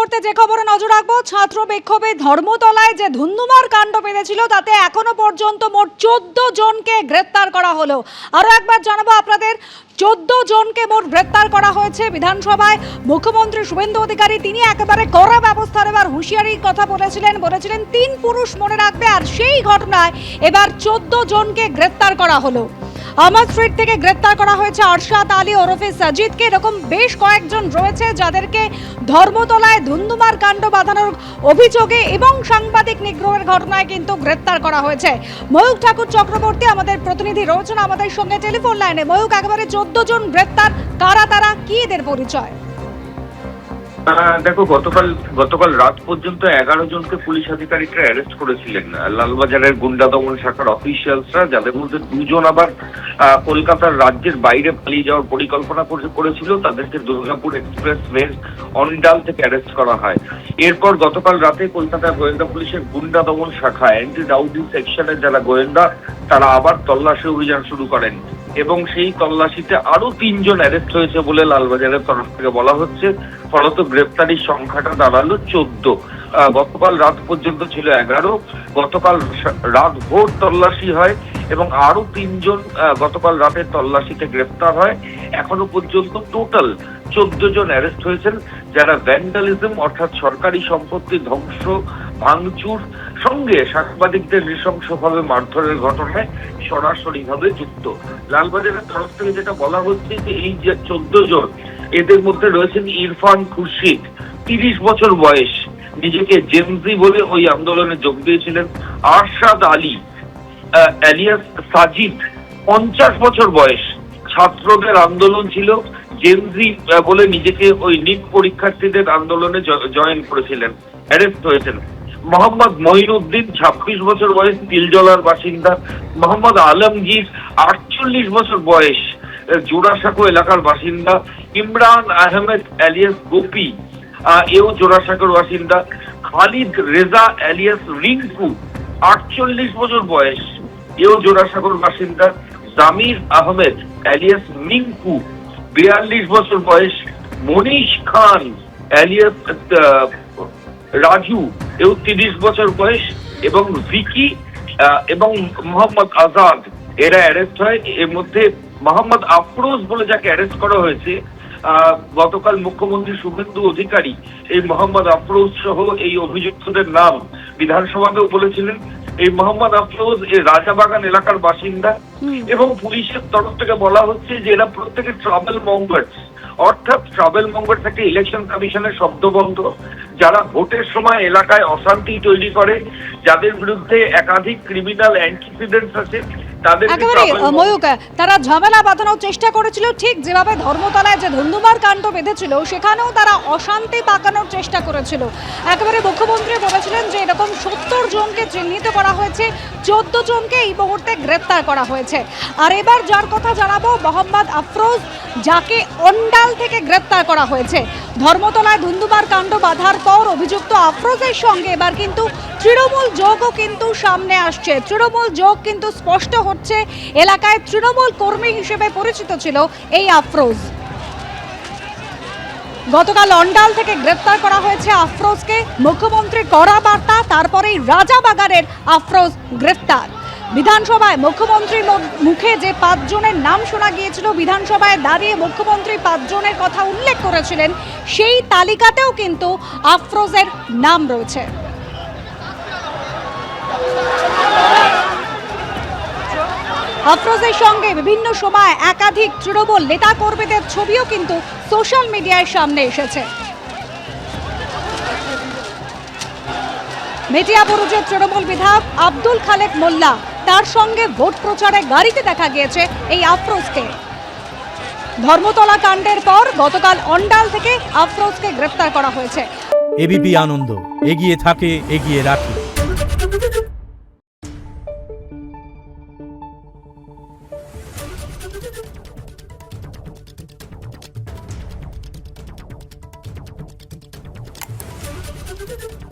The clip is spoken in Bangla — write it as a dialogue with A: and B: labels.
A: মুহূর্তে যে খবরে নজর রাখবো, ছাত্র বিক্ষোভে ধর্মতলায় যে ধুন্ধুমার কাণ্ড বেঁধেছিল তাতে এখনো পর্যন্ত মোট 14 জনকে গ্রেপ্তার করা হলো। আরো একবার জানাবো আপনাদের, 14 জনকে মোট গ্রেপ্তার করা হয়েছে। বিধানসভায় মুখ্যমন্ত্রী শুভেন্দু অধিকারী তিনি একেবারে কড়া ব্যবস্থা নেবার হুঁশিয়ারির কথা বলেছিলেন 3 পুরুষ মনে রাখবে। আর সেই ঘটনায় এবার 14 জনকে গ্রেপ্তার করা হলো। আহমদ স্ট্রিট থেকে গ্রেপ্তার করা হয়েছে আরশাদ আলী ওরফে সাজিদকে। এরকম বেশ কয়েকজন রয়েছে যাদেরকে ধর্মতলায় ধুন্ধুমার কাণ্ড বাঁধানোর অভিযোগে এবং সাংবাদিক নিগ্রহের ঘটনায় কিন্তু গ্রেপ্তার করা হয়েছে। ময়ূক ঠাকুর চক্রবর্তী আমাদের প্রতিনিধি রয়েছেন আমাদের সঙ্গে টেলিফোন লাইনে। ময়ূক, একেবারে 14 জন গ্রেপ্তার, কারা তারা, কি এদের পরিচয়?
B: দেখো, গতকাল রাত পর্যন্ত 11 জনকে পুলিশ আধিকারিকরা অ্যারেস্ট করেছিলেন। লালবাজারের গুন্ডা দমন শাখার অফিসিয়ালসরা, যাদের মধ্যে 2 জন আবার কলকাতার রাজ্যের বাইরে পালিয়ে যাওয়ার পরিকল্পনা করেছিল, তাদেরকে দুর্গাপুর এক্সপ্রেসওয়ের অন্ডাল থেকে অ্যারেস্ট করা হয়। এরপর গতকাল রাতে কলকাতা গোয়েন্দা পুলিশের গুন্ডা দমন শাখা অ্যান্টি রাউডি সেকশনের যারা গোয়েন্দা, তারা আবার তল্লাশি অভিযান শুরু করেন এবং সেই তল্লাশিতে আরো 3 জন অ্যারেস্ট হয়েছে বলে লালবাজারের তরফ থেকে বলা হচ্ছে। ফলত গ্রেপ্তারির সংখ্যাটা দাঁড়ালো 14। গতকাল রাত পর্যন্ত ছিল 11। গতকাল রাত ভোর তল্লাশি হয় এবং আরো 3 জন গতকাল রাতের তল্লাশিতে গ্রেপ্তার হয়। এখনো পর্যন্ত টোটাল 14 জন অ্যারেস্ট হয়েছেন, যারা ভ্যান্ডালিজম অর্থাৎ সরকারি সম্পত্তি ধ্বংস, ভাঙচুর সঙ্গে সাংবাদিকদের নৃশংসভাবে মারধরের ঘটনায় সরাসরিভাবে যুক্ত। লালবাজারের তরফ থেকে যেটা বলা হচ্ছে যে এই যে 14 জন, এদের মধ্যে রয়েছেন ইরফান খুরশিদ, 30 বছর বয়স, নিজেকে জেনজি বলে ওই আন্দোলনে যোগ দিয়েছিলেন। আরশাদ আলী এলিয়াস সাজিদ, 50 বছর বয়স, ছাত্রদের আন্দোলন ছিল, জেনজি বলে নিজেকে ওই নিট পরীক্ষার্থীদের আন্দোলনে জয়েন করেছিলেন, অ্যারেস্ট হয়েছেন। মোহাম্মদ মঈনুদ্দিন, 26 বছর বয়স, তিলজলার বাসিন্দা। মোহাম্মদ আলমগীর, 48 বছর বয়স, জোড়াসাঁকো এলাকার বাসিন্দা। ইমরান আহমেদ এলিয়াস গোপী, এও জোড়াসাঁকোর বাসিন্দা। খালিদ রেজা এলিয়াস রিঙ্কু, 48 বছর বয়স, এও জোড়াসাঁকোর বাসিন্দা। জামির আহমেদ এলিয়াস মিঙ্কু, 42 বছর বয়স। মনীষ খান এলিয়াস রাজু, এও 30 বছর বয়স। এবং ভিকি এবং মোহাম্মদ আজাদ, এরা অ্যারেস্ট হয়। এর মধ্যে মোহাম্মদ আফরোজ বলে যাকে অ্যারেস্ট করা হয়েছে, গতকাল মুখ্যমন্ত্রী শুভেন্দু অধিকারী এই মোহাম্মদ আফরোজ সহ এই অভিযুক্তদের নাম বিধানসভাতেও বলেছিলেন। এই মোহাম্মদ আফরোজ এই রাজাবাগান এলাকার বাসিন্দা এবং পুলিশের তরফ থেকে বলা হচ্ছে যে এরা প্রত্যেকে ট্রাভেল মঙ্গার্স, অর্থাৎ ট্রাভেল মঙ্গার্স থেকে ইলেকশন কমিশনের শব্দবন্ধ, যারা ভোটের সময় এলাকায় অশান্তি তৈরি করে, যাদের বিরুদ্ধে একাধিক ক্রিমিনাল অ্যান্টিসিডেন্টস আছে,
A: তারা ঝামেলা বাঁধানোর চেষ্টা করেছিল। ঠিক যেভাবে ধর্মতলায় যে ধুন্ধুমার কাণ্ড বেঁধেছিল সেখানেও তারা অশান্তি পাকানোর চেষ্টা করেছিল। একেবারে মুখ্যমন্ত্রী বলেছিলেন যে এরকম 70 জনকে চিহ্নিত করা হয়েছে, 14 জনকে এই মুহূর্তে গ্রেপ্তার করা হয়েছে। আর এবার যার কথা জানাবো, মোহাম্মদ আফরোজ, যাকে অন্ডাল থেকে গ্রেপ্তার করা হয়েছে। ধর্মতলায় ধুন্ধুমার কাণ্ড বাঁধার পর অভিযুক্ত আফরোজের সঙ্গে এবার কিন্তু তৃণমূল যোগও কিন্তু সামনে আসছে। তৃণমূল যোগ কিন্তু স্পষ্ট হচ্ছে। এলাকায় তৃণমূল কর্মী হিসেবে পরিচিত ছিল এই আফরোজ। গতকাল অন্ডাল থেকে গ্রেপ্তার করা হয়েছে আফরোজকে। মুখ্যমন্ত্রীর কড়া বার্তা, তারপরেই রাজাবাগানের আফরোজ গ্রেপ্তার। বিধানসভায় মুখ্যমন্ত্রীর মুখে যে 5 জনের নাম শোনা গিয়েছিল, বিধানসভায় দাঁড়িয়ে মুখ্যমন্ত্রী 5 জনের কথা উল্লেখ করেছিলেন, সেই তালিকাতেও কিন্তু আফরোজের নাম রয়েছে। আফরোজের সঙ্গে বিভিন্ন সময় একাধিক তৃণমূল নেতা কর্মীদের ছবিও কিন্তু সোশ্যাল মিডিয়ায় সামনে এসেছে। মেটিয়াবুরুজের তৃণমূল বিধায়ক আব্দুল খালেক মোল্লা, তার সঙ্গে ভোট প্রচারে গাড়িতে দেখা গিয়েছে এই আফরোজকে। ধর্মতলা কাণ্ডের পর গতকাল অন্ডাল থেকে আফরোজকে গ্রেপ্তার করা হয়েছে।
C: এবিপি আনন্দ, এগিয়ে থাকে, এগিয়ে রাখে।
D: Thank you.